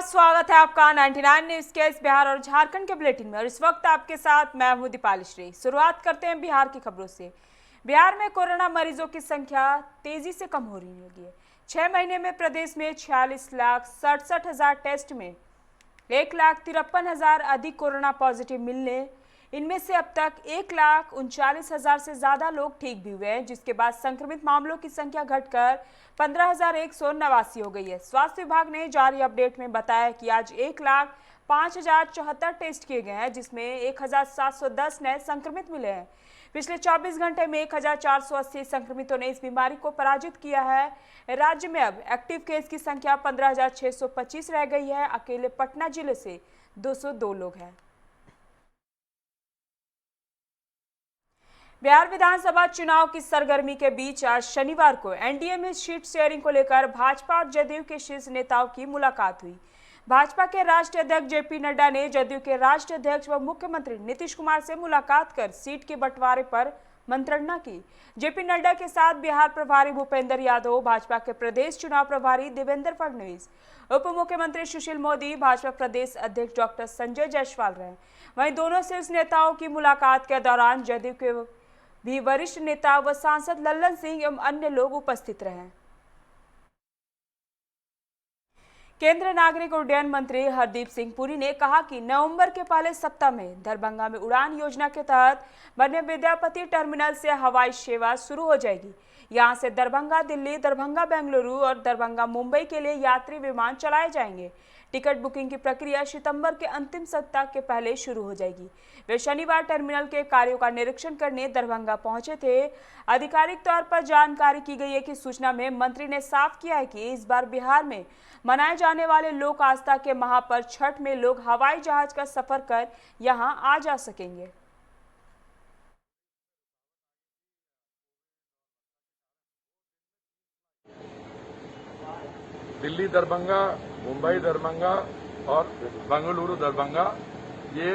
बहुत स्वागत है आपका 99 न्यूज के इस बिहार और झारखंड के बुलेटिन में। और इस वक्त आपके साथ मैं हूं दीपाली श्री। शुरुआत करते हैं बिहार की खबरों से। बिहार में कोरोना मरीजों की संख्या तेजी से कम हो रही है। 6 महीने में प्रदेश में 46,67,000 टेस्ट में 1,53,000 अधिक कोरोना पॉजिटिव मिलने, इनमें से अब तक 1,39,000 से ज्यादा लोग ठीक भी हुए हैं, जिसके बाद संक्रमित मामलों की संख्या घटकर 15,189 हो गई है। स्वास्थ्य विभाग ने जारी अपडेट में बताया कि आज 1,05,074 टेस्ट किए गए हैं, जिसमें 1,710 नए संक्रमित मिले हैं। पिछले 24 घंटे में 1,480 संक्रमितों ने इस बीमारी को पराजित किया है। राज्य में अब एक्टिव केस की संख्या 15,625 रह गई है। अकेले पटना जिले से 202 लोग हैं। बिहार विधानसभा चुनाव की सरगर्मी के बीच आज शनिवार को एनडीए में सीट शेयरिंग को लेकर भाजपा और जदयू के शीर्ष नेताओं की मुलाकात हुई। भाजपा के राष्ट्रीय अध्यक्ष जेपी नड्डा ने जदयू के राष्ट्रीय अध्यक्ष व मुख्यमंत्री नीतीश कुमार से मुलाकात कर सीट के बंटवारे पर मंत्रणा की। जेपी नड्डा के साथ बिहार प्रभारी भूपेंद्र यादव, भाजपा के प्रदेश चुनाव प्रभारी देवेंद्र फडणवीस, उप मुख्यमंत्री सुशील मोदी, भाजपा प्रदेश अध्यक्ष डॉक्टर संजय जायसवाल रहे। वहीं दोनों शीर्ष नेताओं की मुलाकात के दौरान जदयू के भी वरिष्ठ नेता व सांसद लल्लन सिंह एवं अन्य लोग उपस्थित रहे। केंद्रीय नागरिक उड्डयन मंत्री हरदीप सिंह पुरी ने कहा कि नवंबर के पहले सप्ताह में दरभंगा में उड़ान योजना के तहत बने विद्यापति टर्मिनल से हवाई सेवा शुरू हो जाएगी। यहां से दरभंगा दिल्ली, दरभंगा बेंगलुरु और दरभंगा मुंबई के लिए यात्री विमान चलाए जाएंगे। टिकट बुकिंग की प्रक्रिया सितंबर के अंतिम सप्ताह के पहले शुरू हो जाएगी। वे शनिवार टर्मिनल के कार्यों का निरीक्षण करने दरभंगा पहुंचे थे। आधिकारिक तौर पर जानकारी की गई है कि सूचना में मंत्री ने साफ किया है कि इस बार बिहार में मनाए जाने वाले लोक आस्था के महापर्व छठ में लोग हवाई जहाज का सफर कर यहां आ जा सकेंगे। दिल्ली दरभंगा, मुंबई दरभंगा और बेंगलुरु दरभंगा ये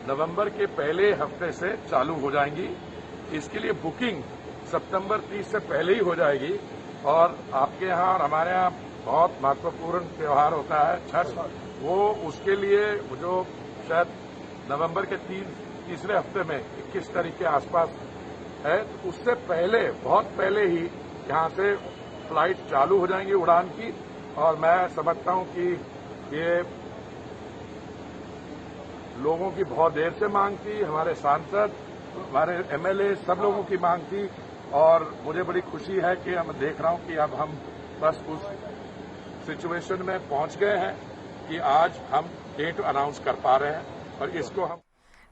नवंबर के पहले हफ्ते से चालू हो जाएंगी। इसके लिए बुकिंग सितंबर 30 से पहले ही हो जाएगी। और आपके यहाँ और हमारे यहाँ बहुत महत्वपूर्ण त्यौहार होता है छठ, वो उसके लिए जो शायद नवंबर के तीसरे हफ्ते में 21 तारीख के आसपास है, तो उससे पहले बहुत पहले ही यहाँ से फ्लाइट चालू हो जाएंगी उड़ान की। और मैं समझता हूं कि ये लोगों की बहुत देर से मांग थी, हमारे सांसद, हमारे एमएलए, सब लोगों की मांग थी। और मुझे बड़ी खुशी है कि मैं देख रहा हूं कि अब हम बस उस सिचुएशन में पहुंच गए हैं कि आज हम डेट अनाउंस कर पा रहे हैं। और इसको हम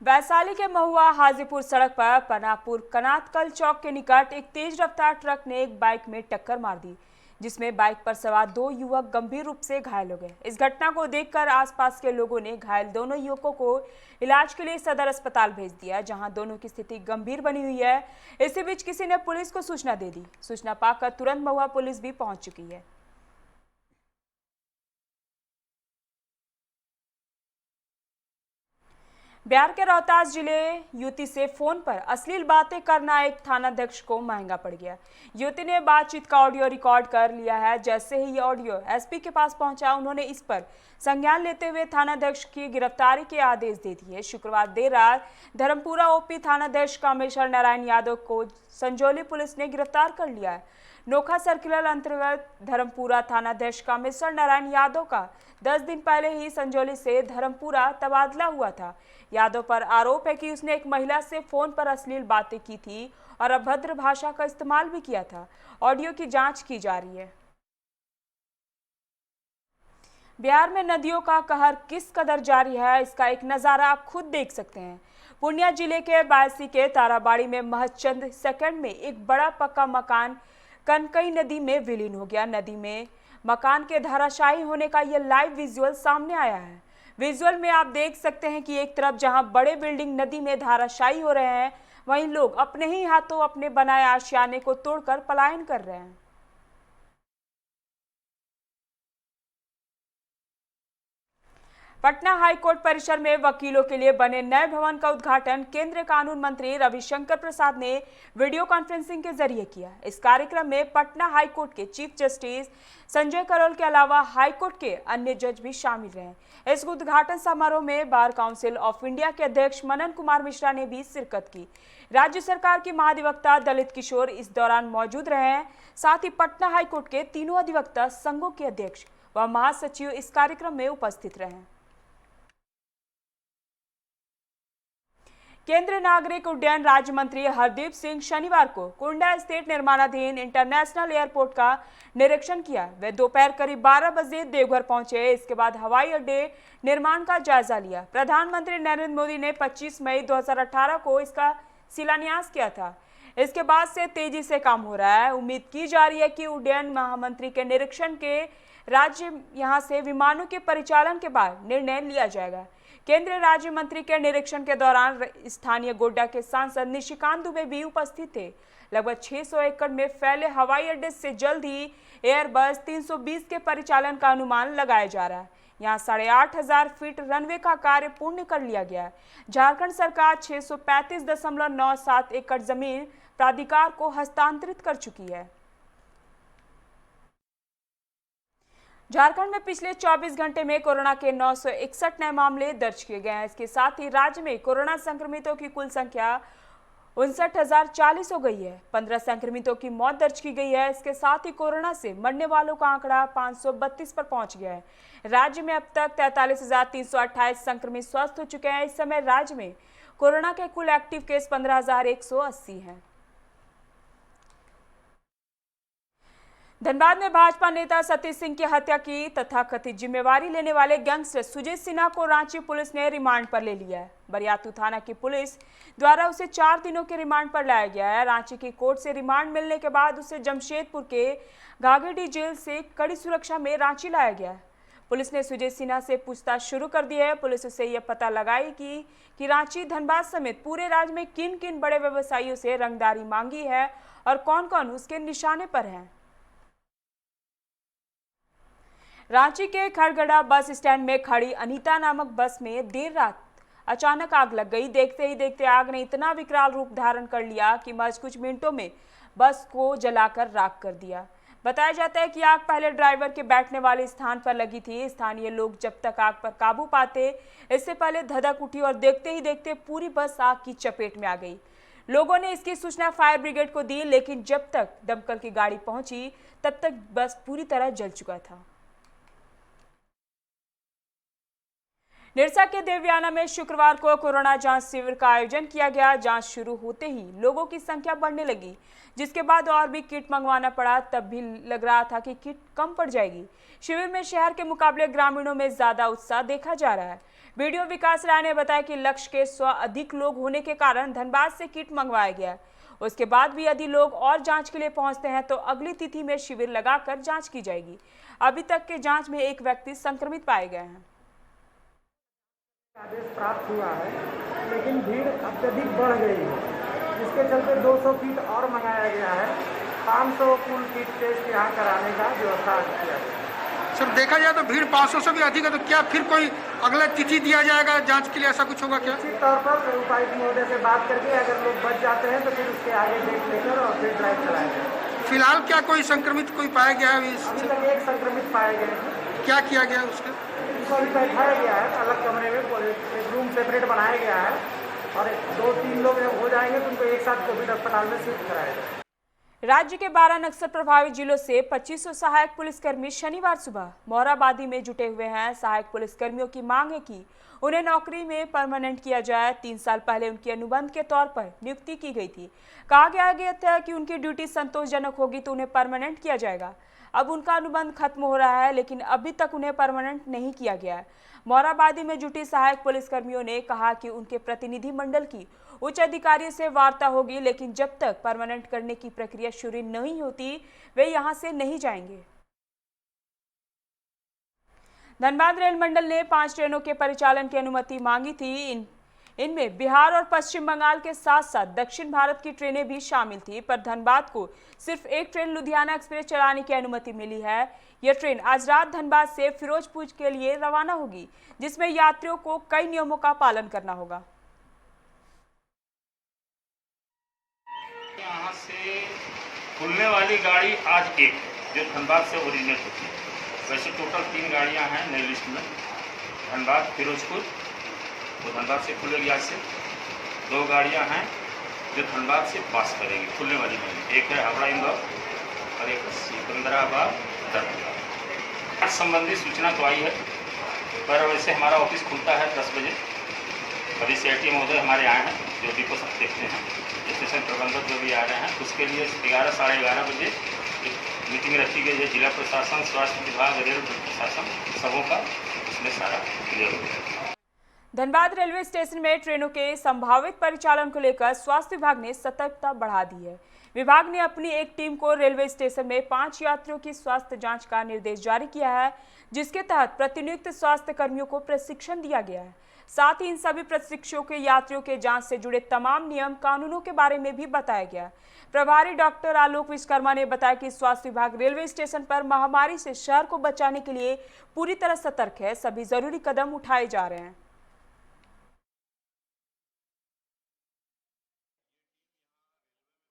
वैशाली के महुआ हाजीपुर सड़क पर पनापुर कनातकल चौक के निकट एक तेज रफ्तार ट्रक ने एक बाइक में टक्कर मार दी, जिसमें बाइक पर सवार 2 युवक गंभीर रूप से घायल हो गए। इस घटना को देखकर आसपास के लोगों ने घायल दोनों युवकों को इलाज के लिए सदर अस्पताल भेज दिया, जहां दोनों की स्थिति गंभीर बनी हुई है। इसी बीच किसी ने पुलिस को सूचना दे दी। सूचना पाकर तुरंत महुआ पुलिस भी पहुंच चुकी है। बिहार के रोहतास जिले युवती से फोन पर अश्लील बातें करना एक थानाध्यक्ष को महंगा पड़ गया। युवती ने बातचीत का ऑडियो रिकॉर्ड कर लिया है। जैसे ही ये ऑडियो एसपी के पास पहुंचा, उन्होंने इस पर संज्ञान लेते हुए थानाध्यक्ष की गिरफ्तारी के आदेश दे दिए। शुक्रवार देर रात धर्मपुरा ओपी थानाध्यक्ष कामेश्वर नारायण यादव को संजौली पुलिस ने गिरफ्तार कर लिया है। नोखा सर्किल अंतर्गत धर्मपुरा थानाध्यक्ष कामेश्वर नारायण यादव का 10 दिन पहले ही संजौली से धर्मपुरा तबादला हुआ था। यादव पर आरोप है कि उसने एक महिला से फोन पर अश्लील बातें की थी और अभद्र भाषा का इस्तेमाल भी किया था। ऑडियो की जांच की जा रही है। बिहार में नदियों का कहर किस कदर जारी है, इसका एक नजारा आप खुद देख सकते हैं। पूर्णिया जिले के बायसी के ताराबाड़ी में महज चंद सेकंड में एक बड़ा पक्का मकान कनकई नदी में विलीन हो गया। नदी में मकान के धराशायी होने का यह लाइव विजुअल सामने आया है। विजुअल में आप देख सकते हैं कि एक तरफ जहां बड़े बिल्डिंग नदी में धाराशायी हो रहे हैं, वहीं लोग अपने ही हाथों अपने बनाए आशियाने को तोड़कर पलायन कर रहे हैं। पटना हाईकोर्ट परिसर में वकीलों के लिए बने नए भवन का उद्घाटन केंद्रीय कानून मंत्री रविशंकर प्रसाद ने वीडियो कॉन्फ्रेंसिंग के जरिए किया। इस कार्यक्रम में पटना हाईकोर्ट के चीफ जस्टिस संजय करोल के अलावा हाईकोर्ट के अन्य जज भी शामिल रहे। इस उद्घाटन समारोह में बार काउंसिल ऑफ इंडिया के अध्यक्ष मनन कुमार मिश्रा ने भी शिरकत की। राज्य सरकार के महाधिवक्ता दलित किशोर इस दौरान मौजूद रहे। साथ ही पटना हाईकोर्ट के तीनों अधिवक्ता संघों के अध्यक्ष व महासचिव इस कार्यक्रम में उपस्थित रहे। केंद्रीय नागरिक उड्डयन राज्य मंत्री हरदीप सिंह शनिवार को कुंडा स्थित निर्माणाधीन इंटरनेशनल एयरपोर्ट का निरीक्षण किया। वे दोपहर करीब 12 बजे देवघर पहुंचे। इसके बाद हवाई अड्डे निर्माण का जायजा लिया। प्रधानमंत्री नरेंद्र मोदी ने 25 मई 2018 को इसका शिलान्यास किया था। इसके बाद से तेजी से काम हो रहा है। उम्मीद की जा रही है कि उड्डयन महामंत्री के निरीक्षण के राज्य यहां से विमानों के परिचालन के बाद निर्णय लिया जाएगा। केंद्रीय राज्य मंत्री के निरीक्षण के दौरान स्थानीय गोड्डा के सांसद निशिकांत दुबे भी उपस्थित थे। लगभग 600 एकड़ में फैले हवाई अड्डे से जल्द ही एयरबस 320 के परिचालन का अनुमान लगाया जा रहा है। यहाँ 8,500 फीट रनवे का कार्य पूर्ण कर लिया गया है। झारखंड सरकार 635.97 एकड़ जमीन प्राधिकार को हस्तांतरित कर चुकी है। झारखंड में पिछले 24 घंटे में कोरोना के 961 नए मामले दर्ज किए गए हैं। इसके साथ ही राज्य में कोरोना संक्रमितों की कुल संख्या 59,040 हो गई है। 15 संक्रमितों की मौत दर्ज की गई है। इसके साथ ही कोरोना से मरने वालों का आंकड़ा 532 पर पहुंच गया है। राज्य में अब तक 43,328 संक्रमित स्वस्थ हो चुके हैं। इस समय राज्य में कोरोना के कुल एक्टिव केस 15,180 हैं। धनबाद में भाजपा नेता सतीश सिंह की हत्या की तथाकथित जिम्मेवारी लेने वाले गैंगस्टर सुजीत सिन्हा को रांची पुलिस ने रिमांड पर ले लिया है। बरियातू थाना की पुलिस द्वारा उसे 4 दिनों के रिमांड पर लाया गया है। रांची की कोर्ट से रिमांड मिलने के बाद उसे जमशेदपुर के घाघेडी जेल से कड़ी सुरक्षा में रांची लाया गया है। पुलिस ने सुजीत सिन्हा से पूछताछ शुरू कर दी है। पुलिस उसे यह पता लगाएगी कि रांची, धनबाद समेत पूरे राज्य में किन किन बड़े व्यवसायियों से रंगदारी मांगी है और कौन कौन उसके निशाने पर हैं। रांची के खड़गड़ा बस स्टैंड में खड़ी अनीता नामक बस में देर रात अचानक आग लग गई। देखते ही देखते आग ने इतना विकराल रूप धारण कर लिया कि महज कुछ मिनटों में बस को जलाकर राख कर दिया। बताया जाता है कि आग पहले ड्राइवर के बैठने वाले स्थान पर लगी थी। स्थानीय लोग जब तक आग पर काबू पाते, इससे पहले धधक उठी और देखते ही देखते पूरी बस आग की चपेट में आ गई। लोगों ने इसकी सूचना फायर ब्रिगेड को दी, लेकिन जब तक दमकल की गाड़ी पहुंची तब तक बस पूरी तरह जल चुका था। निरसा के देवयाना में शुक्रवार को कोरोना जांच शिविर का आयोजन किया गया। जांच शुरू होते ही लोगों की संख्या बढ़ने लगी, जिसके बाद और भी किट मंगवाना पड़ा। तब भी लग रहा था कि किट कम पड़ जाएगी। शिविर में शहर के मुकाबले ग्रामीणों में ज्यादा उत्साह देखा जा रहा है। वीडियो विकास राय ने बताया कि लक्ष्य के 100 अधिक लोग होने के कारण धनबाद से किट मंगवाया गया। उसके बाद भी यदि लोग और जांच के लिए पहुंचते हैं तो अगली तिथि में शिविर लगाकर जांच की जाएगी। अभी तक के जांच में एक व्यक्ति संक्रमित पाए गए हैं। आदेश प्राप्त हुआ है, लेकिन भीड़ अत्यधिक बढ़ गई है, जिसके चलते 200 किट और मंगाया गया है। 500 कुल किट टेस्ट यहाँ कराने का व्यवस्था किया गया। सर, देखा जाए तो भीड़ 500 से भी अधिक है, तो क्या फिर कोई अगला तिथि दिया जाएगा जांच के लिए, ऐसा कुछ होगा क्या? निश्चित तौर पर उपायुक्त महोदय से बात करके अगर लोग बच जाते हैं तो फिर उसके आगे डेट लेकर और फिर ड्राइव चलाएंगे। फिलहाल क्या कोई संक्रमित कोई पाया गया है? अभी तक एक संक्रमित पाए गए हैं। क्या किया गया उसके? अभी बैठाया गया है अलग कमरे में, एक रूम सेपरेट बनाया गया है और 2-3 लोग हो जाएंगे तो उनको एक साथ कोविड अस्पताल में शिफ्ट कराएगा। राज्य के 12 नक्सल प्रभावित जिलों से 2500 सहायक पुलिसकर्मी शनिवार सुबह मोरहाबादी में जुटे हुए हैं। सहायक पुलिसकर्मियों की मांग है कि उन्हें नौकरी में परमानेंट किया जाए। 3 साल पहले उनकी अनुबंध के तौर पर नियुक्ति की गई थी। कहा गया था कि उनकी ड्यूटी संतोषजनक होगी तो उन्हें परमानेंट किया जाएगा। अब उनका अनुबंध खत्म हो रहा है, लेकिन अभी तक उन्हें परमानेंट नहीं किया गया है। मोरहाबादी में जुटी सहायक पुलिसकर्मियों ने कहा कि उनके प्रतिनिधि मंडल की उच्च अधिकारियों से वार्ता होगी, लेकिन जब तक परमानेंट करने की प्रक्रिया शुरू नहीं होती वे यहां से नहीं जाएंगे। धनबाद रेल मंडल ने 5 ट्रेनों के परिचालन की अनुमति मांगी थी। इनमें बिहार और पश्चिम बंगाल के साथ साथ दक्षिण भारत की ट्रेनें भी शामिल थी, पर धनबाद को सिर्फ एक ट्रेन लुधियाना एक्सप्रेस चलाने की अनुमति मिली है। यह ट्रेन आज रात धनबाद से फिरोजपुर के लिए रवाना होगी, जिसमें यात्रियों को कई नियमों का पालन करना होगा। यहाँ से खुलने वाली गाड़ी आज एक जो धनबाद से ओरिजिनेट होती है। वैसे टोटल 3 गाड़ियाँ हैं नई लिस्ट में, धनबाद फिरोजपुर, तो धनबाद से खुलेगी आज से। 2 गाड़ियाँ हैं जो धनबाद से पास करेगी खुलने वाली नहीं, एक है हावड़ा इंदौर और एक सिकंदराबाद दरभंगा। आज संबंधी सूचना तो आई है, पर वैसे हमारा ऑफिस खुलता है 10 बजे। अभी CIT महोदय हमारे आए हैं जो डिपो सब देखते हैं, स्टेशन प्रबंधक जो भी आ रहे हैं, उसके लिए 11 साढ़े 11 बजे एक मीटिंग रखी गई है। जिला प्रशासन, स्वास्थ्य विभाग, रेल प्रशासन सबों का उसमें सारा क्लियर हो गया। धनबाद रेलवे स्टेशन में ट्रेनों के संभावित परिचालन को लेकर स्वास्थ्य विभाग ने सतर्कता बढ़ा दी है। विभाग ने अपनी एक टीम को रेलवे स्टेशन में 5 यात्रियों की स्वास्थ्य जांच का निर्देश जारी किया है, जिसके तहत प्रतिनियुक्त स्वास्थ्य कर्मियों को प्रशिक्षण दिया गया है। साथ ही इन सभी प्रशिक्षुओं के यात्रियों के जांच से जुड़े तमाम नियम कानूनों के बारे में भी बताया गया। प्रभारी डॉक्टर आलोक विश्वकर्मा ने बताया कि स्वास्थ्य विभाग रेलवे स्टेशन पर महामारी से शहर को बचाने के लिए पूरी तरह सतर्क है। सभी जरूरी कदम उठाए जा रहे हैं।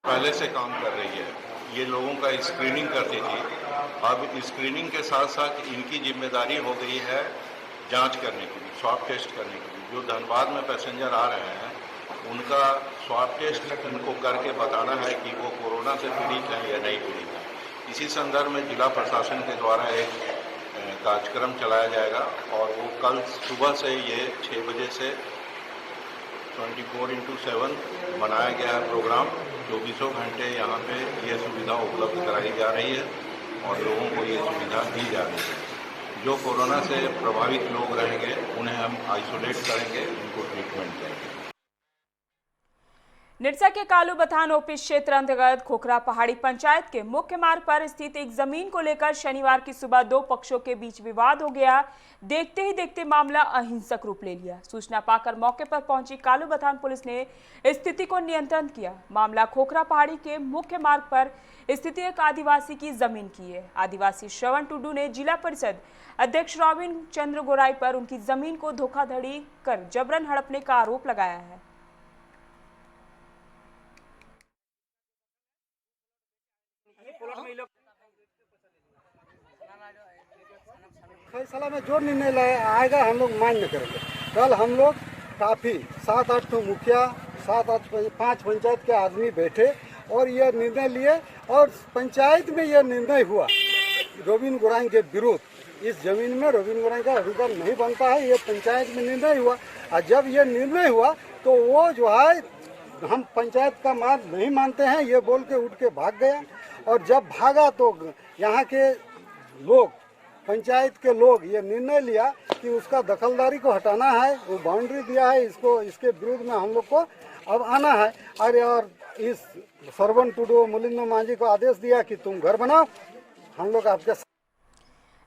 पहले से काम कर रही है, ये लोगों का स्क्रीनिंग करती थी। अब स्क्रीनिंग के साथ साथ इनकी जिम्मेदारी हो गई है जांच करने की, स्वाब टेस्ट करने की। जो धनबाद में पैसेंजर आ रहे हैं उनका स्वाब टेस्ट इनको करके बताना है कि वो कोरोना से पीड़ित हैं या नहीं पीड़ित हैं। इसी संदर्भ में जिला प्रशासन के द्वारा एक कार्यक्रम चलाया जाएगा और वो कल सुबह से ये 6 बजे से 24/7 बनाया गया है प्रोग्राम। 24 घंटे यहाँ पे ये सुविधा उपलब्ध कराई जा रही है और लोगों को ये सुविधा दी जा रही है। जो कोरोना से प्रभावित लोग रहेंगे उन्हें हम आइसोलेट करेंगे, उनको ट्रीटमेंट देंगे। निरसा के कालू बथान ओपीएस क्षेत्र अंतर्गत खोखरा पहाड़ी पंचायत के मुख्य मार्ग पर स्थित एक जमीन को लेकर शनिवार की सुबह 2 पक्षों के बीच विवाद हो गया। देखते ही देखते मामला अहिंसक रूप ले लिया। सूचना पाकर मौके पर पहुंची कालू बथान पुलिस ने स्थिति को नियंत्रण किया। मामला खोखरा पहाड़ी के मुख्य मार्ग पर स्थित एक आदिवासी की जमीन की है। आदिवासी श्रवण टुडू ने जिला परिषद अध्यक्ष रॉबिन चंद्र गोराई पर उनकी जमीन को धोखाधड़ी कर जबरन हड़पने का आरोप लगाया है। फैसला में जो निर्णय आएगा हम लोग मान्य करेंगे। कल हम लोग काफ़ी 7-8 मुखिया, 5 पंचायत के आदमी बैठे और यह निर्णय लिए और पंचायत में यह निर्णय हुआ रॉबिन गोराई के विरुद्ध। इस जमीन में रॉबिन गोराई का अधिकार नहीं बनता है, ये पंचायत में निर्णय हुआ। और जब यह निर्णय हुआ तो वो जो है हम पंचायत का मांग नहीं मानते हैं ये बोल के उठ के भाग गया। और जब भागा तो यहाँ के लोग, पंचायत के लोग ये निर्णय लिया कि उसका दखलदारी को हटाना है। वो बाउंड्री दिया है, इसको इसके विरुद्ध में हम लोग को अब आना है। और इस सरवन टुडू मुलिंदो मांझी को आदेश दिया कि तुम घर बनाओ, हम लोग आपके।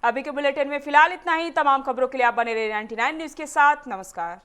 अभी के बुलेटिन में फिलहाल इतना ही। तमाम खबरों के लिए आप बने रहिए 99 न्यूज के साथ। नमस्कार।